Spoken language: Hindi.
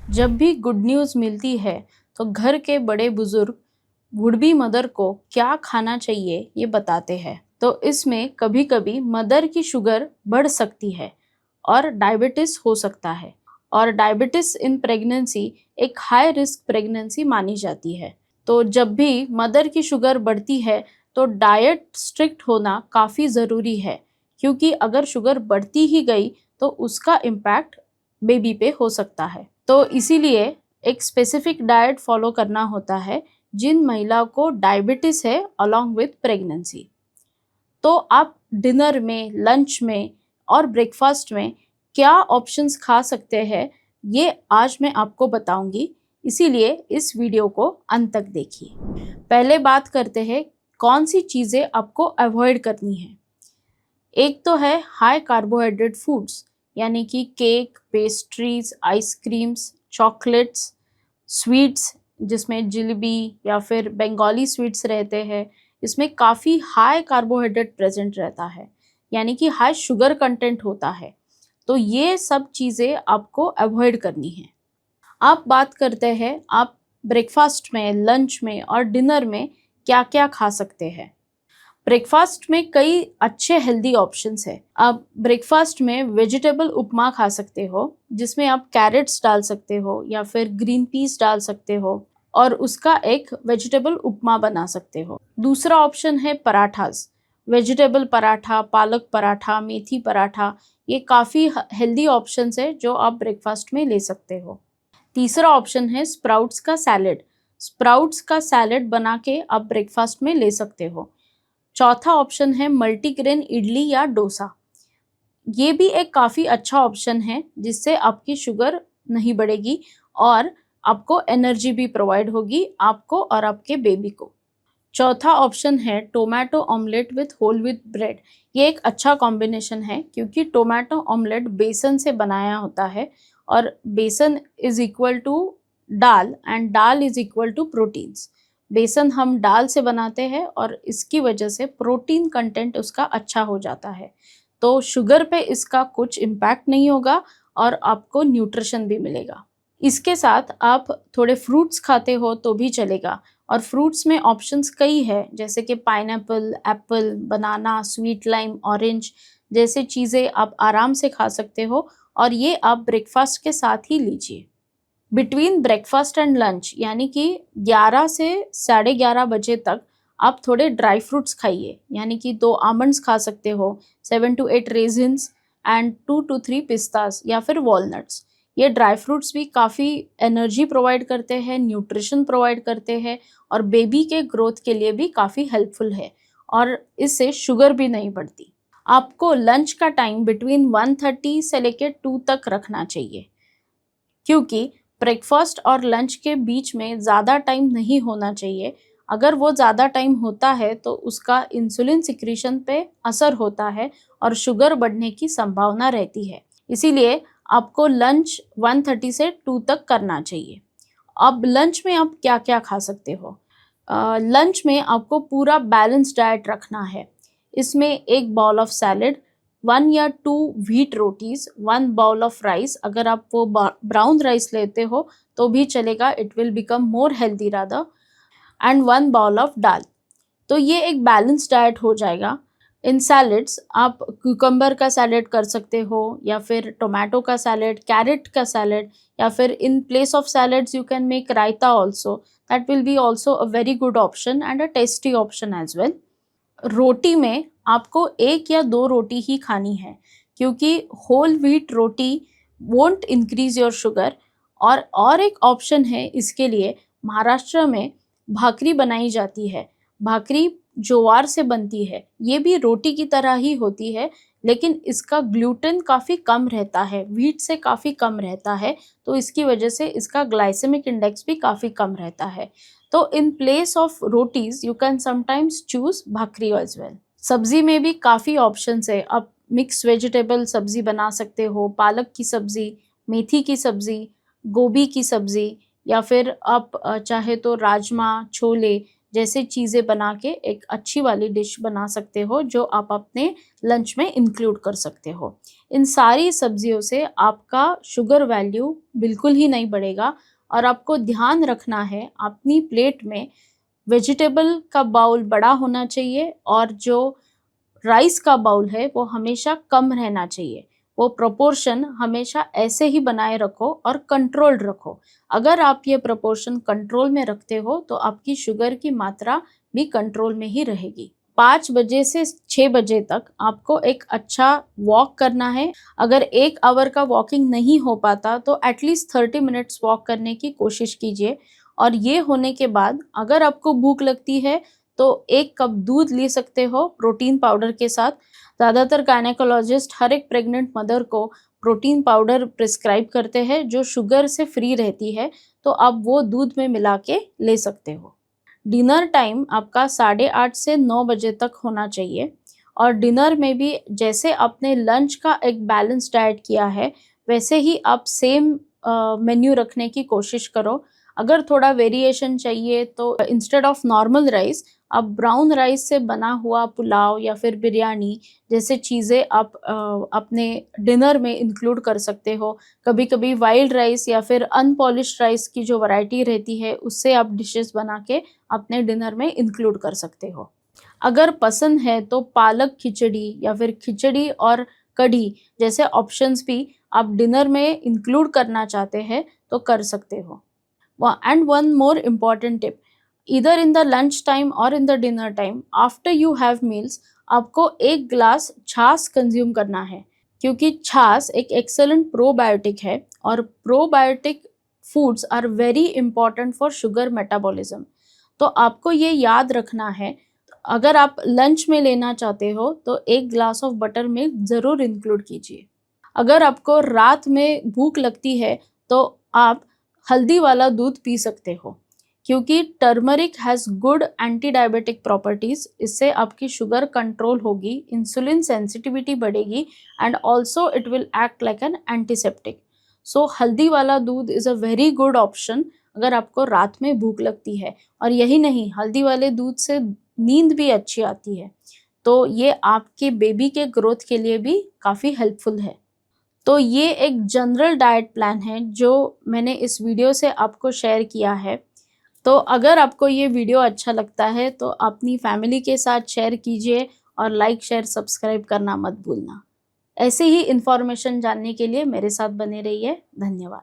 जब भी गुड न्यूज़ मिलती है तो घर के बड़े बुजुर्ग वुड बी मदर को क्या खाना चाहिए ये बताते हैं। तो इसमें कभी कभी मदर की शुगर बढ़ सकती है और डायबिटीज हो सकता है। और डायबिटीज इन प्रेगनेंसी एक हाई रिस्क प्रेगनेंसी मानी जाती है। तो जब भी मदर की शुगर बढ़ती है तो डाइट स्ट्रिक्ट होना काफ़ी ज़रूरी है, क्योंकि अगर शुगर बढ़ती ही गई तो उसका इम्पैक्ट बेबी पे हो सकता है। तो इसीलिए एक स्पेसिफिक डाइट फॉलो करना होता है जिन महिलाओं को डायबिटीज है अलोंग विथ प्रेगनेंसी। तो आप डिनर में, लंच में और ब्रेकफास्ट में क्या ऑप्शंस खा सकते हैं, ये आज मैं आपको बताऊंगी। इसीलिए इस वीडियो को अंत तक देखिए। पहले बात करते हैं कौन सी चीज़ें आपको अवॉइड करनी है। एक तो है हाई कार्बोहाइड्रेट फूड्स, यानी कि cake, pastries, ice creams, chocolates, sweets जिसमें जलेबी या फिर बंगाली स्वीट्स रहते हैं। इसमें काफ़ी हाई कार्बोहाइड्रेट प्रेजेंट रहता है, यानी कि हाई शुगर कंटेंट होता है। तो ये सब चीज़ें आपको अवॉइड करनी है। आप बात करते हैं आप ब्रेकफास्ट में, लंच में और डिनर में क्या क्या खा सकते हैं। ब्रेकफास्ट में कई अच्छे हेल्दी ऑप्शंस है। आप ब्रेकफास्ट में वेजिटेबल उपमा खा सकते हो, जिसमें आप कैरेट्स डाल सकते हो या फिर ग्रीन पीस डाल सकते हो और उसका एक वेजिटेबल उपमा बना सकते हो। दूसरा ऑप्शन है पराठास, वेजिटेबल पराठा, पालक पराठा, मेथी पराठा। ये काफ़ी हेल्दी ऑप्शंस है जो आप ब्रेकफास्ट में ले सकते हो। तीसरा ऑप्शन है स्प्राउट्स का सैलेड। स्प्राउट्स का सैलेड बना के आप ब्रेकफास्ट में ले सकते हो। चौथा ऑप्शन है मल्टीग्रेन इडली या डोसा। ये भी एक काफ़ी अच्छा ऑप्शन है जिससे आपकी शुगर नहीं बढ़ेगी और आपको एनर्जी भी प्रोवाइड होगी, आपको और आपके बेबी को। चौथा ऑप्शन है tomato omelette with whole wheat bread. ये एक अच्छा कॉम्बिनेशन है क्योंकि टोमेटो ऑमलेट बेसन से बनाया होता है और besan is equal to dal and dal is equal to proteins. बेसन हम दाल से बनाते हैं और इसकी वजह से प्रोटीन कंटेंट उसका अच्छा हो जाता है। तो शुगर पे इसका कुछ इम्पैक्ट नहीं होगा और आपको न्यूट्रिशन भी मिलेगा। इसके साथ आप थोड़े फ्रूट्स खाते हो तो भी चलेगा। और फ्रूट्स में ऑप्शंस कई है, जैसे कि पाइनएप्पल, एप्पल, बनाना, स्वीट लाइम, ऑरेंज जैसे चीज़ें आप आराम से खा सकते हो और ये आप ब्रेकफास्ट के साथ ही लीजिए। बिटवीन ब्रेकफास्ट एंड लंच, यानी कि 11 से 11:30 बजे तक आप थोड़े ड्राई फ्रूट्स खाइए, यानी कि 2 आमंड्स खा सकते हो, 7 to 8 रेजिन्स एंड 2 to 3 पिस्तास या फिर वॉलनट्स। ये ड्राई फ्रूट्स भी काफ़ी एनर्जी प्रोवाइड करते हैं, न्यूट्रिशन प्रोवाइड करते हैं और बेबी के ग्रोथ के लिए भी काफ़ी हेल्पफुल है और इससे शुगर भी नहीं बढ़ती। आपको लंच का टाइम बिटवीन 1:30 से लेकर 2 तक रखना चाहिए, क्योंकि ब्रेकफास्ट और लंच के बीच में ज़्यादा टाइम नहीं होना चाहिए। अगर वो ज़्यादा टाइम होता है तो उसका इंसुलिन सिक्रीशन पे असर होता है और शुगर बढ़ने की संभावना रहती है। इसीलिए आपको लंच 1:30 से 2 तक करना चाहिए। अब लंच में आप क्या क्या खा सकते हो। लंच में आपको पूरा बैलेंस डाइट रखना है। इसमें एक बाउल ऑफ सैलेड, 1 या 2 wheat rotis, 1 bowl of rice. अगर आप वो ब्राउन राइस लेते हो तो भी चलेगा, it will become more healthy rather, and 1 bowl of dal. तो ये एक बैलेंस डाइट हो जाएगा। इन सैलेड्स आप क्यूकम्बर का सैलेड कर सकते हो या फिर टोमेटो का सैलेड, कैरेट का सैलेड, या फिर in place of salads you can make raita also. That will be also a very good option and a tasty option as well. रोटी में आपको 1 या 2 रोटी ही खानी है, क्योंकि whole wheat roti won't increase your sugar. और एक ऑप्शन है इसके लिए, महाराष्ट्र में भाकरी बनाई जाती है। भाकरी ज्वार से बनती है, ये भी रोटी की तरह ही होती है, लेकिन इसका ग्लूटेन काफ़ी कम रहता है, व्हीट से काफ़ी कम रहता है। तो इसकी वजह से इसका ग्लाइसेमिक इंडेक्स भी काफ़ी कम रहता है। तो in place of rotis you can sometimes choose bhakri as well. सब्जी में भी काफ़ी ऑप्शंस है। आप मिक्स वेजिटेबल सब्जी बना सकते हो, पालक की सब्जी, मेथी की सब्जी, गोभी की सब्जी, या फिर आप चाहे तो राजमा, छोले जैसे चीज़ें बना के एक अच्छी वाली डिश बना सकते हो जो आप अपने लंच में इंक्लूड कर सकते हो। इन सारी सब्जियों से आपका शुगर वैल्यू बिल्कुल ही नहीं बढ़ेगा और आपको ध्यान रखना है अपनी प्लेट में वेजिटेबल का बाउल बड़ा होना चाहिए और जो राइस का बाउल है वो हमेशा कम रहना चाहिए। वो प्रोपोर्शन हमेशा ऐसे ही बनाए रखो और कंट्रोल्ड रखो। अगर आप ये प्रोपोर्शन कंट्रोल में रखते हो तो आपकी शुगर की मात्रा भी कंट्रोल में ही रहेगी। 5 बजे से 6 बजे तक आपको एक अच्छा वॉक करना है। अगर 1 आवर का वॉकिंग नहीं हो पाता तो एटलीस्ट 30 मिनट्स वॉक करने की कोशिश कीजिए। और ये होने के बाद अगर आपको भूख लगती है तो 1 कप दूध ले सकते हो प्रोटीन पाउडर के साथ। ज़्यादातर गायनेकोलॉजिस्ट हर एक प्रेग्नेंट मदर को प्रोटीन पाउडर प्रिस्क्राइब करते हैं जो शुगर से फ्री रहती है, तो आप वो दूध में मिला के ले सकते हो। डिनर टाइम आपका 8:30 से 9 बजे तक होना चाहिए और डिनर में भी जैसे आपने लंच का एक बैलेंस डाइट किया है वैसे ही आप सेम मेन्यू रखने की कोशिश करो। अगर थोड़ा वेरिएशन चाहिए तो इंस्टेड ऑफ नॉर्मल राइस आप ब्राउन राइस से बना हुआ पुलाव या फिर बिरयानी जैसे चीज़ें आप अपने डिनर में इंक्लूड कर सकते हो। कभी-कभी वाइल्ड राइस या फिर अनपॉलिश्ड राइस की जो वैरायटी रहती है उससे आप डिशेस बना के अपने डिनर में इंक्लूड कर सकते हो। अगर पसंद है तो पालक खिचड़ी या फिर खिचड़ी और कढ़ी जैसे ऑप्शंस भी आप डिनर में इंक्लूड करना चाहते हैं तो कर सकते हो। And one more important tip, either in the lunch time or in the dinner time, after you have meals, आपको 1 ग्लास छाछ कंज्यूम करना है क्योंकि छाछ एक एक्सेलेंट प्रोबायोटिक है और probiotic foods are very important for sugar metabolism. तो आपको ये याद रखना है, अगर आप लंच में लेना चाहते हो तो 1 ग्लास ऑफ बटर मिल्क ज़रूर इंक्लूड कीजिए। अगर आपको रात में भूख लगती है तो आप हल्दी वाला दूध पी सकते हो क्योंकि turmeric has good anti diabetic properties. इससे आपकी शुगर कंट्रोल होगी, इंसुलिन सेंसिटिविटी बढ़ेगी and also it will act like an antiseptic. So हल्दी वाला दूध is a very good option अगर आपको रात में भूख लगती है। और यही नहीं, हल्दी वाले दूध से नींद भी अच्छी आती है, तो ये आपके बेबी के ग्रोथ के लिए भी काफ़ी हेल्पफुल है। तो ये एक जनरल डाइट प्लान है जो मैंने इस वीडियो से आपको शेयर किया है। तो अगर आपको ये वीडियो अच्छा लगता है तो अपनी फैमिली के साथ शेयर कीजिए और लाइक, शेयर, सब्सक्राइब करना मत भूलना। ऐसे ही इन्फॉर्मेशन जानने के लिए मेरे साथ बने रहिए। धन्यवाद।